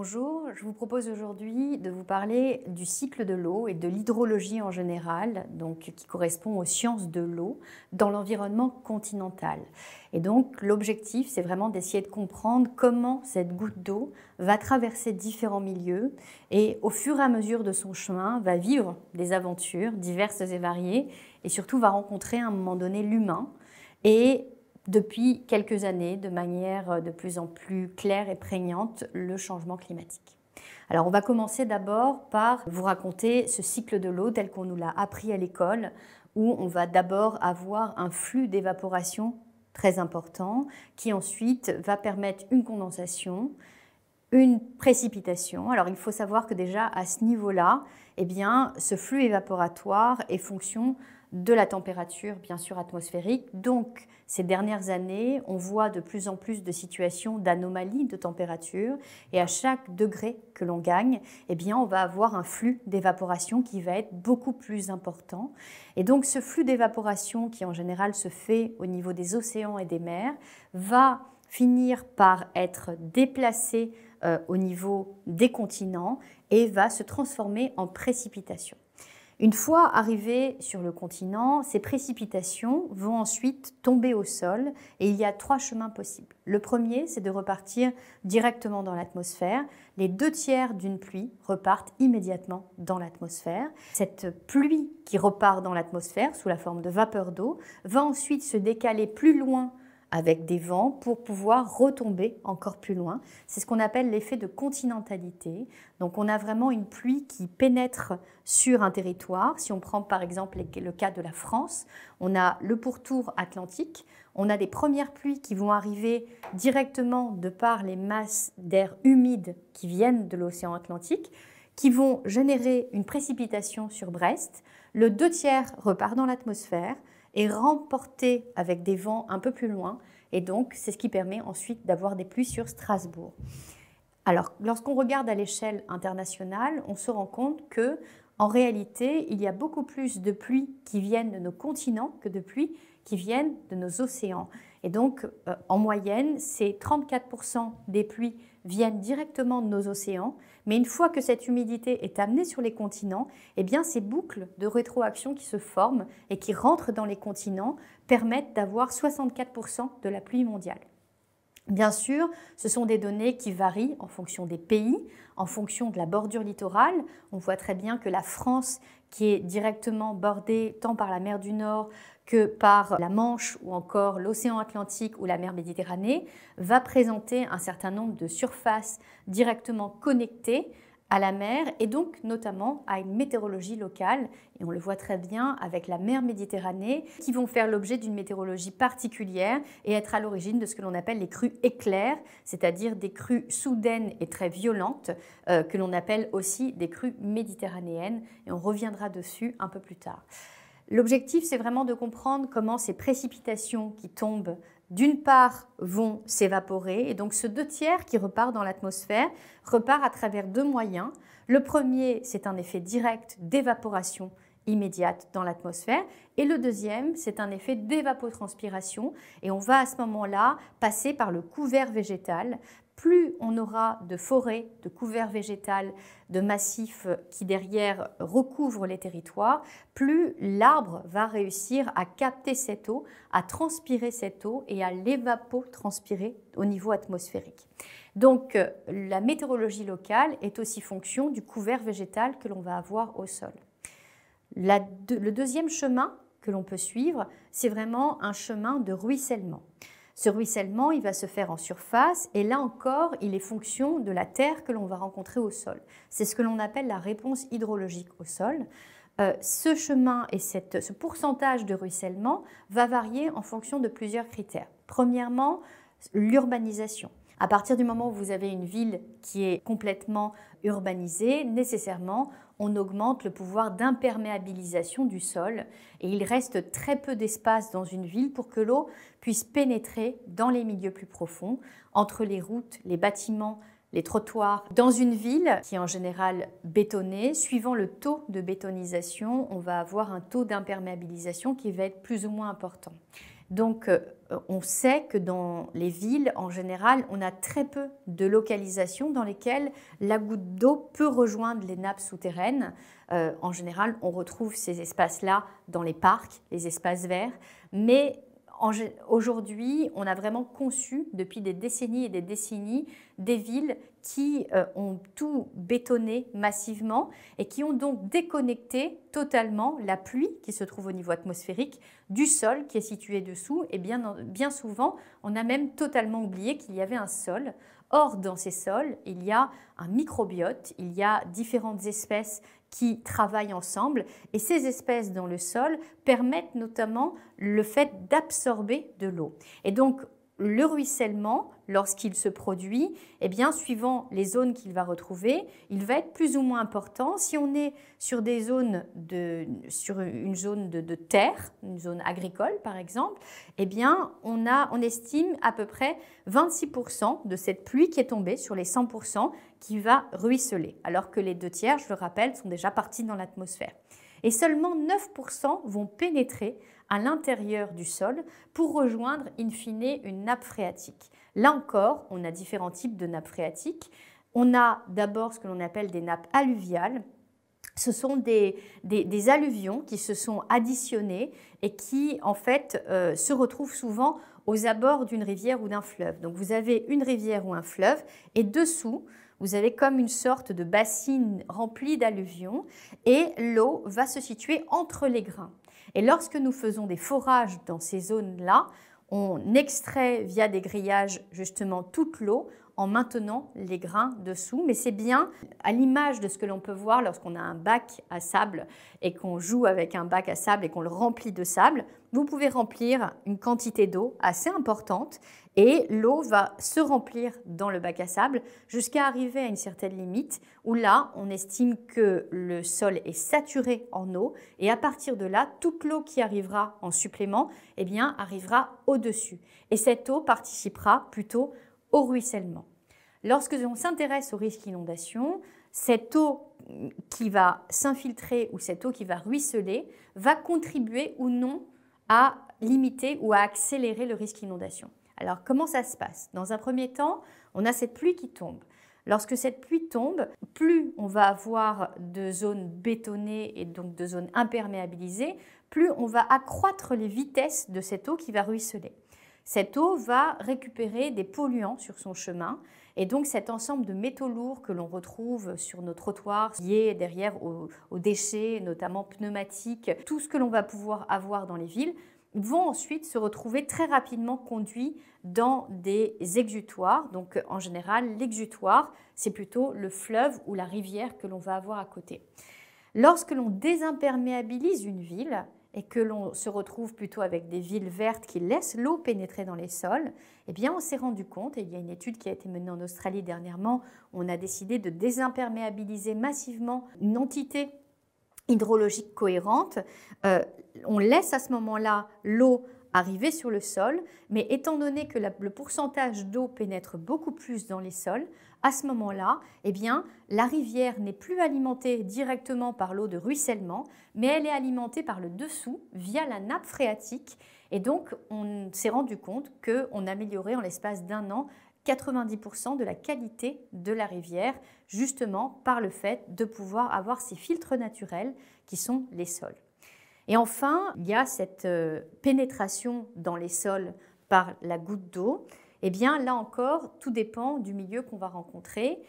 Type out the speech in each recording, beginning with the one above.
Bonjour, je vous propose aujourd'hui de vous parler du cycle de l'eau et de l'hydrologie en général, donc qui correspond aux sciences de l'eau dans l'environnement continental. Et donc l'objectif, c'est vraiment d'essayer de comprendre comment cette goutte d'eau va traverser différents milieux et au fur et à mesure de son chemin va vivre des aventures diverses et variées et surtout va rencontrer à un moment donné l'humain et depuis quelques années, de manière de plus en plus claire et prégnante, le changement climatique. Alors on va commencer d'abord par vous raconter ce cycle de l'eau tel qu'on nous l'a appris à l'école, où on va d'abord avoir un flux d'évaporation très important, qui ensuite va permettre une condensation, une précipitation. Alors il faut savoir que déjà à ce niveau-là, eh bien, ce flux évaporatoire est fonction de la température, bien sûr, atmosphérique. Donc, ces dernières années, on voit de plus en plus de situations d'anomalies de température et à chaque degré que l'on gagne, eh bien, on va avoir un flux d'évaporation qui va être beaucoup plus important. Et donc, ce flux d'évaporation qui, en général, se fait au niveau des océans et des mers, va finir par être déplacé au niveau des continents et va se transformer en précipitation. Une fois arrivées sur le continent, ces précipitations vont ensuite tomber au sol et il y a trois chemins possibles. Le premier, c'est de repartir directement dans l'atmosphère. Les 2/3 d'une pluie repartent immédiatement dans l'atmosphère. Cette pluie qui repart dans l'atmosphère sous la forme de vapeur d'eau va ensuite se décaler plus loin avec des vents pour pouvoir retomber encore plus loin. C'est ce qu'on appelle l'effet de continentalité. Donc on a vraiment une pluie qui pénètre sur un territoire. Si on prend par exemple le cas de la France, on a le pourtour atlantique, on a des premières pluies qui vont arriver directement de par les masses d'air humide qui viennent de l'océan Atlantique, qui vont générer une précipitation sur Brest. Le 2/3 repart dans l'atmosphère, est remporté avec des vents un peu plus loin et donc c'est ce qui permet ensuite d'avoir des pluies sur Strasbourg. Alors lorsqu'on regarde à l'échelle internationale, on se rend compte que en réalité, il y a beaucoup plus de pluies qui viennent de nos continents que de pluies qui viennent de nos océans. Et donc, en moyenne, c'est 34% des pluies viennent directement de nos océans. Mais une fois que cette humidité est amenée sur les continents, eh bien, ces boucles de rétroaction qui se forment et qui rentrent dans les continents permettent d'avoir 64% de la pluie mondiale. Bien sûr, ce sont des données qui varient en fonction des pays, en fonction de la bordure littorale. On voit très bien que la France, qui est directement bordée tant par la mer du Nord que par la Manche ou encore l'océan Atlantique ou la mer Méditerranée, va présenter un certain nombre de surfaces directement connectées à la mer et donc notamment à une météorologie locale. Et on le voit très bien avec la mer Méditerranée qui vont faire l'objet d'une météorologie particulière et être à l'origine de ce que l'on appelle les crues éclairs, c'est-à-dire des crues soudaines et très violentes que l'on appelle aussi des crues méditerranéennes et on reviendra dessus un peu plus tard. L'objectif, c'est vraiment de comprendre comment ces précipitations qui tombent d'une part vont s'évaporer et donc ce 2/3 qui repart dans l'atmosphère repart à travers deux moyens. Le premier, c'est un effet direct d'évaporation immédiate dans l'atmosphère et le deuxième, c'est un effet d'évapotranspiration et on va à ce moment-là passer par le couvert végétal. Plus on aura de forêts, de couverts végétales, de massifs qui derrière recouvrent les territoires, plus l'arbre va réussir à capter cette eau, à transpirer cette eau et à l'évapotranspirer au niveau atmosphérique. Donc la météorologie locale est aussi fonction du couvert végétal que l'on va avoir au sol. Le deuxième chemin que l'on peut suivre, c'est vraiment un chemin de ruissellement. Ce ruissellement, il va se faire en surface et là encore, il est fonction de la terre que l'on va rencontrer au sol. C'est ce que l'on appelle la réponse hydrologique au sol. Ce chemin et ce pourcentage de ruissellement va varier en fonction de plusieurs critères. Premièrement, l'urbanisation. À partir du moment où vous avez une ville qui est complètement urbanisée, nécessairement, on augmente le pouvoir d'imperméabilisation du sol et il reste très peu d'espace dans une ville pour que l'eau puisse pénétrer dans les milieux plus profonds, entre les routes, les bâtiments, les trottoirs. Dans une ville qui est en général bétonnée, suivant le taux de bétonisation, on va avoir un taux d'imperméabilisation qui va être plus ou moins important. Donc, on sait que dans les villes, en général, on a très peu de localisations dans lesquelles la goutte d'eau peut rejoindre les nappes souterraines. En général, on retrouve ces espaces-là dans les parcs, les espaces verts, mais aujourd'hui, on a vraiment conçu depuis des décennies et des décennies des villes qui ont tout bétonné massivement et qui ont donc déconnecté totalement la pluie qui se trouve au niveau atmosphérique du sol qui est situé dessous. Et bien souvent, on a même totalement oublié qu'il y avait un sol. Or, dans ces sols, il y a un microbiote, il y a différentes espèces qui travaillent ensemble et ces espèces dans le sol permettent notamment le fait d'absorber de l'eau. Et donc, le ruissellement, lorsqu'il se produit, eh bien, suivant les zones qu'il va retrouver, il va être plus ou moins important. Si on est sur une zone de terre, une zone agricole par exemple, eh bien, on estime à peu près 26% de cette pluie qui est tombée sur les 100% qui va ruisseler, alors que les 2/3, je le rappelle, sont déjà partis dans l'atmosphère. Et seulement 9% vont pénétrer à l'intérieur du sol pour rejoindre in fine une nappe phréatique. Là encore, on a différents types de nappes phréatiques. On a d'abord ce que l'on appelle des nappes alluviales. Ce sont des alluvions qui se sont additionnées et qui en fait se retrouvent souvent aux abords d'une rivière ou d'un fleuve. Donc vous avez une rivière ou un fleuve et dessous, vous avez comme une sorte de bassine remplie d'alluvions et l'eau va se situer entre les grains. Et lorsque nous faisons des forages dans ces zones-là, on extrait via des grillages justement toute l'eau en maintenant les grains dessous. Mais c'est bien à l'image de ce que l'on peut voir lorsqu'on a un bac à sable et qu'on joue avec un bac à sable et qu'on le remplit de sable. Vous pouvez remplir une quantité d'eau assez importante et l'eau va se remplir dans le bac à sable jusqu'à arriver à une certaine limite où là, on estime que le sol est saturé en eau et à partir de là, toute l'eau qui arrivera en supplément, eh bien, arrivera au-dessus. Et cette eau participera plutôt au ruissellement. Lorsque l'on s'intéresse au risque d'inondation, cette eau qui va s'infiltrer ou cette eau qui va ruisseler va contribuer ou non à limiter ou à accélérer le risque d'inondation. Alors, comment ça se passe? Dans un premier temps, on a cette pluie qui tombe. Lorsque cette pluie tombe, plus on va avoir de zones bétonnées et donc de zones imperméabilisées, plus on va accroître les vitesses de cette eau qui va ruisseler. Cette eau va récupérer des polluants sur son chemin et donc cet ensemble de métaux lourds que l'on retrouve sur nos trottoirs liés derrière aux déchets, notamment pneumatiques, tout ce que l'on va pouvoir avoir dans les villes, vont ensuite se retrouver très rapidement conduits dans des exutoires. Donc en général, l'exutoire, c'est plutôt le fleuve ou la rivière que l'on va avoir à côté. Lorsque l'on désimperméabilise une ville et que l'on se retrouve plutôt avec des villes vertes qui laissent l'eau pénétrer dans les sols, eh bien on s'est rendu compte, et il y a une étude qui a été menée en Australie dernièrement, on a décidé de désimperméabiliser massivement une entité hydrologique cohérente. On laisse à ce moment-là l'eau arriver sur le sol, mais étant donné que le pourcentage d'eau pénètre beaucoup plus dans les sols, à ce moment-là, eh bien, la rivière n'est plus alimentée directement par l'eau de ruissellement, mais elle est alimentée par le dessous via la nappe phréatique. Et donc, on s'est rendu compte qu'on améliorait en l'espace d'un an 90% de la qualité de la rivière, justement par le fait de pouvoir avoir ces filtres naturels qui sont les sols. Et enfin, il y a cette pénétration dans les sols par la goutte d'eau. Eh bien, là encore, tout dépend du milieu qu'on va rencontrer.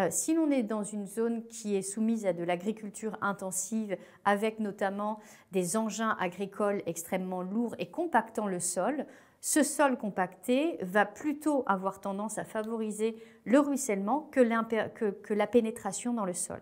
Si l'on est dans une zone qui est soumise à de l'agriculture intensive, avec notamment des engins agricoles extrêmement lourds et compactant le sol, ce sol compacté va plutôt avoir tendance à favoriser le ruissellement que la pénétration dans le sol.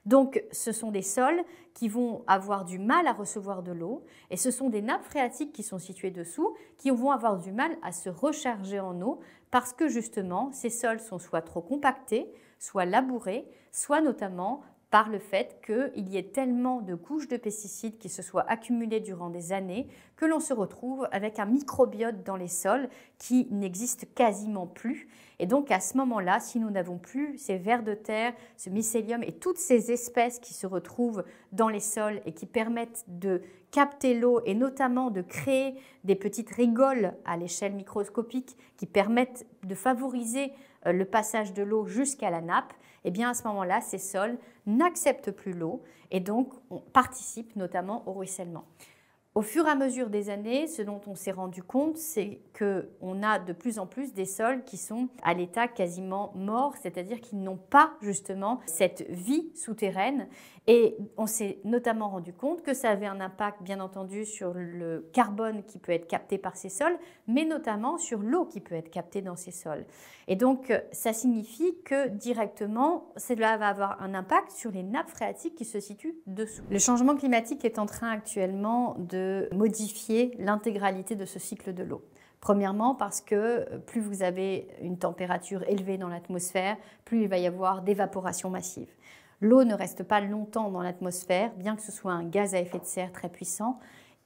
Donc, ce sont des sols qui vont avoir du mal à recevoir de l'eau et ce sont des nappes phréatiques qui sont situées dessous qui vont avoir du mal à se recharger en eau parce que justement, ces sols sont soit trop compactés, soit labourés, soit notamment par le fait qu'il y ait tellement de couches de pesticides qui se soient accumulées durant des années que l'on se retrouve avec un microbiote dans les sols qui n'existe quasiment plus. Et donc à ce moment-là, si nous n'avons plus ces vers de terre, ce mycélium et toutes ces espèces qui se retrouvent dans les sols et qui permettent de capter l'eau et notamment de créer des petites rigoles à l'échelle microscopique qui permettent de favoriser le passage de l'eau jusqu'à la nappe, eh bien à ce moment-là, ces sols n'acceptent plus l'eau et donc on participe notamment au ruissellement. Au fur et à mesure des années, ce dont on s'est rendu compte, c'est qu'on a de plus en plus des sols qui sont à l'état quasiment mort, c'est-à-dire qu'ils n'ont pas justement cette vie souterraine. Et on s'est notamment rendu compte que ça avait un impact, bien entendu, sur le carbone qui peut être capté par ces sols, mais notamment sur l'eau qui peut être captée dans ces sols. Et donc, ça signifie que directement, cela va avoir un impact sur les nappes phréatiques qui se situent dessous. Le changement climatique est en train actuellement de modifier l'intégralité de ce cycle de l'eau. Premièrement, parce que plus vous avez une température élevée dans l'atmosphère, plus il va y avoir d'évaporation massive. L'eau ne reste pas longtemps dans l'atmosphère, bien que ce soit un gaz à effet de serre très puissant.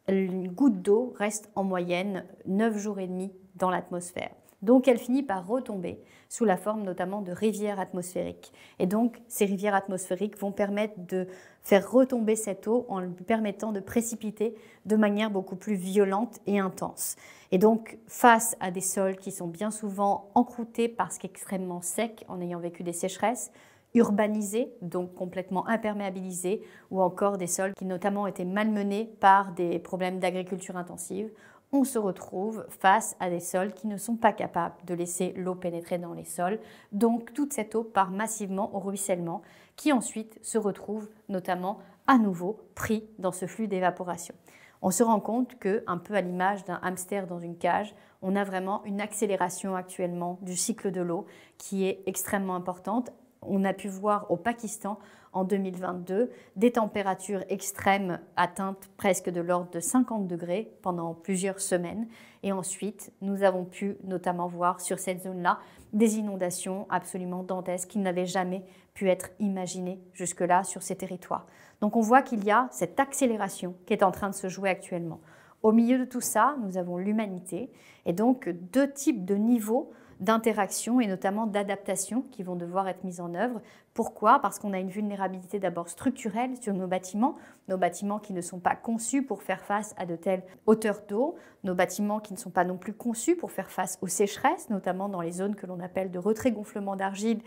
Une goutte d'eau reste en moyenne 9 jours et demi dans l'atmosphère. Donc elle finit par retomber sous la forme notamment de rivières atmosphériques. Et donc ces rivières atmosphériques vont permettre de faire retomber cette eau en lui permettant de précipiter de manière beaucoup plus violente et intense. Et donc face à des sols qui sont bien souvent encroûtés parce qu'extrêmement secs en ayant vécu des sécheresses, urbanisés, donc complètement imperméabilisés, ou encore des sols qui notamment étaient malmenés par des problèmes d'agriculture intensive, on se retrouve face à des sols qui ne sont pas capables de laisser l'eau pénétrer dans les sols. Donc toute cette eau part massivement au ruissellement qui ensuite se retrouve notamment à nouveau pris dans ce flux d'évaporation. On se rend compte que, un peu à l'image d'un hamster dans une cage, on a vraiment une accélération actuellement du cycle de l'eau qui est extrêmement importante. On a pu voir au Pakistan en 2022 des températures extrêmes atteintes presque de l'ordre de 50 degrés pendant plusieurs semaines. Et ensuite, nous avons pu notamment voir sur cette zone-là des inondations absolument dantesques qui n'avaient jamais pu être imaginées jusque-là sur ces territoires. Donc on voit qu'il y a cette accélération qui est en train de se jouer actuellement. Au milieu de tout ça, nous avons l'humanité et donc deux types de niveaux d'interaction et notamment d'adaptation qui vont devoir être mises en œuvre. Pourquoi? Parce qu'on a une vulnérabilité d'abord structurelle sur nos bâtiments qui ne sont pas conçus pour faire face à de telles hauteurs d'eau, nos bâtiments qui ne sont pas non plus conçus pour faire face aux sécheresses, notamment dans les zones que l'on appelle de retrait-gonflement d'argile,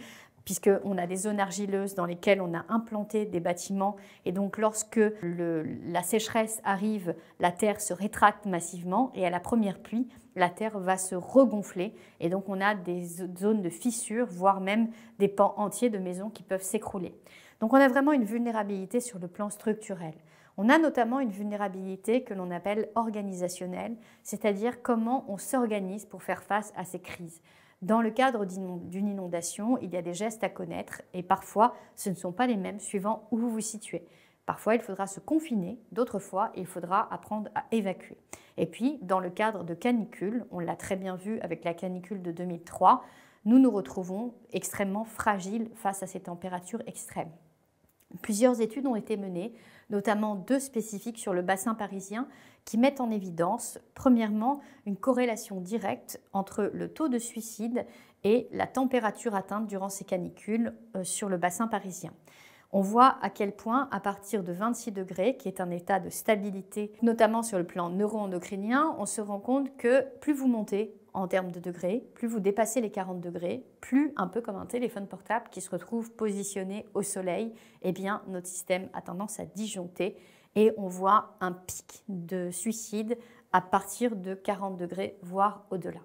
puisqu'on a des zones argileuses dans lesquelles on a implanté des bâtiments et donc lorsque la sécheresse arrive, la terre se rétracte massivement et à la première pluie, la terre va se regonfler et donc on a des zones de fissures, voire même des pans entiers de maisons qui peuvent s'écrouler. Donc on a vraiment une vulnérabilité sur le plan structurel. On a notamment une vulnérabilité que l'on appelle organisationnelle, c'est-à-dire comment on s'organise pour faire face à ces crises. Dans le cadre d'une inondation, il y a des gestes à connaître et parfois ce ne sont pas les mêmes suivant où vous vous situez. Parfois, il faudra se confiner, d'autres fois, il faudra apprendre à évacuer. Et puis, dans le cadre de canicules, on l'a très bien vu avec la canicule de 2003, nous nous retrouvons extrêmement fragiles face à ces températures extrêmes. Plusieurs études ont été menées, notamment 2 spécifiques sur le bassin parisien, qui mettent en évidence, premièrement, une corrélation directe entre le taux de suicide et la température atteinte durant ces canicules sur le bassin parisien. On voit à quel point, à partir de 26 degrés, qui est un état de stabilité, notamment sur le plan neuro-endocrinien, on se rend compte que plus vous montez en termes de degrés, plus vous dépassez les 40 degrés, plus, un peu comme un téléphone portable qui se retrouve positionné au soleil, eh bien, notre système a tendance à disjoncter et on voit un pic de suicide à partir de 40 degrés, voire au-delà.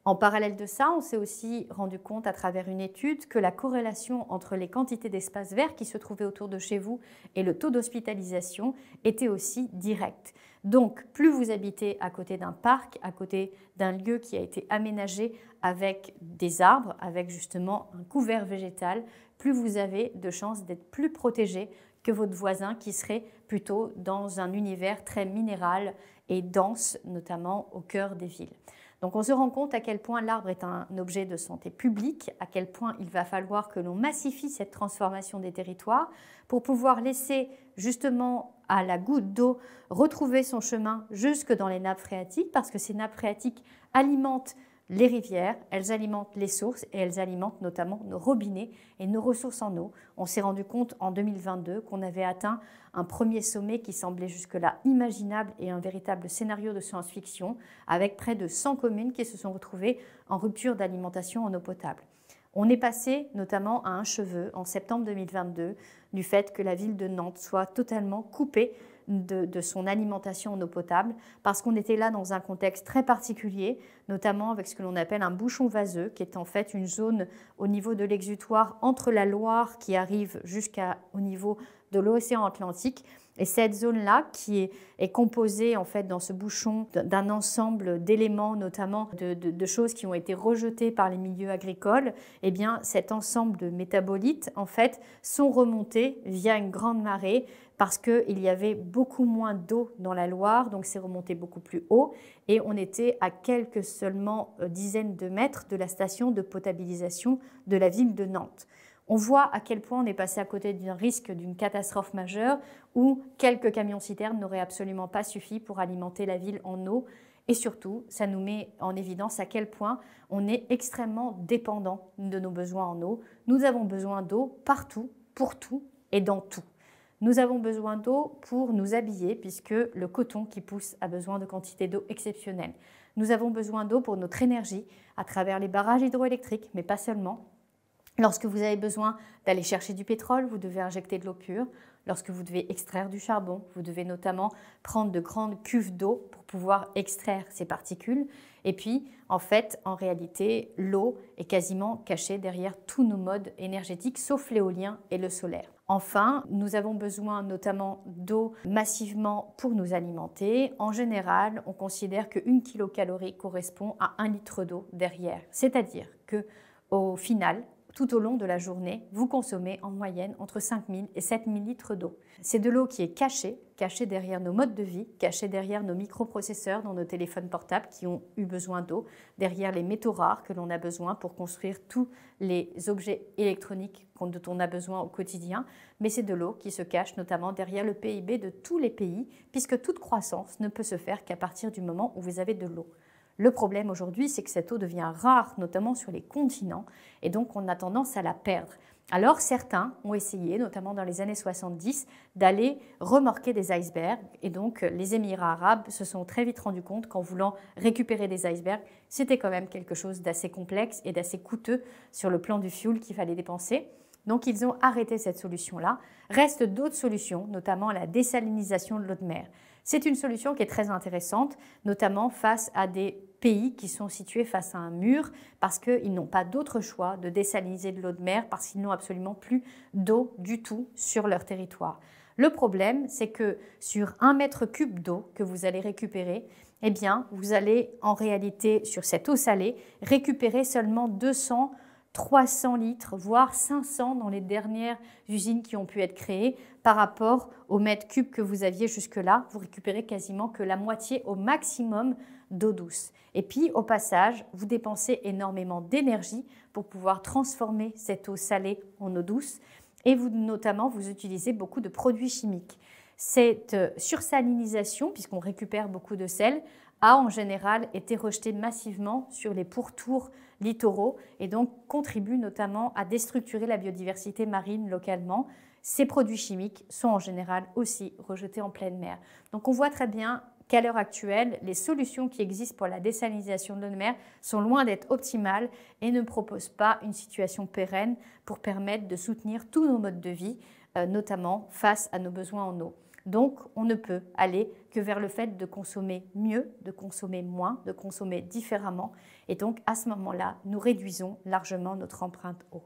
En parallèle de ça, on s'est aussi rendu compte à travers une étude que la corrélation entre les quantités d'espaces verts qui se trouvaient autour de chez vous et le taux d'hospitalisation était aussi directe. Donc, plus vous habitez à côté d'un parc, à côté d'un lieu qui a été aménagé avec des arbres, avec justement un couvert végétal, plus vous avez de chances d'être plus protégé que votre voisin qui serait plutôt dans un univers très minéral et dense, notamment au cœur des villes. Donc on se rend compte à quel point l'arbre est un objet de santé publique, à quel point il va falloir que l'on massifie cette transformation des territoires pour pouvoir laisser justement à la goutte d'eau retrouver son chemin jusque dans les nappes phréatiques, parce que ces nappes phréatiques alimentent les rivières, elles alimentent les sources et elles alimentent notamment nos robinets et nos ressources en eau. On s'est rendu compte en 2022 qu'on avait atteint un premier sommet qui semblait jusque-là imaginable et un véritable scénario de science-fiction, avec près de 100 communes qui se sont retrouvées en rupture d'alimentation en eau potable. On est passé notamment à un cheveu en septembre 2022 du fait que la ville de Nantes soit totalement coupée de son alimentation en eau potable, parce qu'on était là dans un contexte très particulier, notamment avec ce que l'on appelle un bouchon vaseux, qui est en fait une zone au niveau de l'exutoire entre la Loire qui arrive jusqu'au niveau de l'océan Atlantique. Et cette zone-là, qui est composée en fait dans ce bouchon d'un ensemble d'éléments, notamment de choses qui ont été rejetées par les milieux agricoles, eh bien cet ensemble de métabolites en fait sont remontés via une grande marée parce qu'il y avait beaucoup moins d'eau dans la Loire, donc c'est remonté beaucoup plus haut et on était à quelques seulement dizaines de mètres de la station de potabilisation de la ville de Nantes. On voit à quel point on est passé à côté d'un risque d'une catastrophe majeure où quelques camions-citernes n'auraient absolument pas suffi pour alimenter la ville en eau. Et surtout, ça nous met en évidence à quel point on est extrêmement dépendant de nos besoins en eau. Nous avons besoin d'eau partout, pour tout et dans tout. Nous avons besoin d'eau pour nous habiller puisque le coton qui pousse a besoin de quantités d'eau exceptionnelles. Nous avons besoin d'eau pour notre énergie à travers les barrages hydroélectriques, mais pas seulement. Lorsque vous avez besoin d'aller chercher du pétrole, vous devez injecter de l'eau pure. Lorsque vous devez extraire du charbon, vous devez notamment prendre de grandes cuves d'eau pour pouvoir extraire ces particules. Et puis, en fait, en réalité, l'eau est quasiment cachée derrière tous nos modes énergétiques, sauf l'éolien et le solaire. Enfin, nous avons besoin notamment d'eau massivement pour nous alimenter. En général, on considère qu'1 kilocalorie correspond à 1 litre d'eau derrière. C'est-à-dire qu'au final, tout au long de la journée, vous consommez en moyenne entre 5000 et 7000 litres d'eau. C'est de l'eau qui est cachée derrière nos modes de vie, cachée derrière nos microprocesseurs dans nos téléphones portables qui ont eu besoin d'eau, derrière les métaux rares que l'on a besoin pour construire tous les objets électroniques dont on a besoin au quotidien. Mais c'est de l'eau qui se cache notamment derrière le PIB de tous les pays, puisque toute croissance ne peut se faire qu'à partir du moment où vous avez de l'eau. Le problème aujourd'hui, c'est que cette eau devient rare, notamment sur les continents, et donc on a tendance à la perdre. Alors certains ont essayé, notamment dans les années 70, d'aller remorquer des icebergs, et donc les Émirats arabes se sont très vite rendus compte qu'en voulant récupérer des icebergs, c'était quand même quelque chose d'assez complexe et d'assez coûteux sur le plan du fuel qu'il fallait dépenser. Donc ils ont arrêté cette solution-là. Restent d'autres solutions, notamment la désalinisation de l'eau de mer. C'est une solution qui est très intéressante, notamment face à des pays qui sont situés face à un mur parce qu'ils n'ont pas d'autre choix de désaliniser de l'eau de mer parce qu'ils n'ont absolument plus d'eau du tout sur leur territoire. Le problème, c'est que sur 1 mètre cube d'eau que vous allez récupérer, eh bien, vous allez en réalité, sur cette eau salée, récupérer seulement 200 300 litres, voire 500 dans les dernières usines qui ont pu être créées par rapport au mètre cube que vous aviez jusque-là. Vous récupérez quasiment que la moitié au maximum d'eau douce. Et puis, au passage, vous dépensez énormément d'énergie pour pouvoir transformer cette eau salée en eau douce et notamment, vous utilisez beaucoup de produits chimiques. Cette sursalinisation, puisqu'on récupère beaucoup de sel, a en général été rejetée massivement sur les pourtours littoraux et donc contribue notamment à déstructurer la biodiversité marine localement. Ces produits chimiques sont en général aussi rejetés en pleine mer. Donc on voit très bien qu'à l'heure actuelle, les solutions qui existent pour la désalinisation de l'eau de mer sont loin d'être optimales et ne proposent pas une situation pérenne pour permettre de soutenir tous nos modes de vie, notamment face à nos besoins en eau. Donc, on ne peut aller que vers le fait de consommer mieux, de consommer moins, de consommer différemment. Et donc, à ce moment-là, nous réduisons largement notre empreinte eau.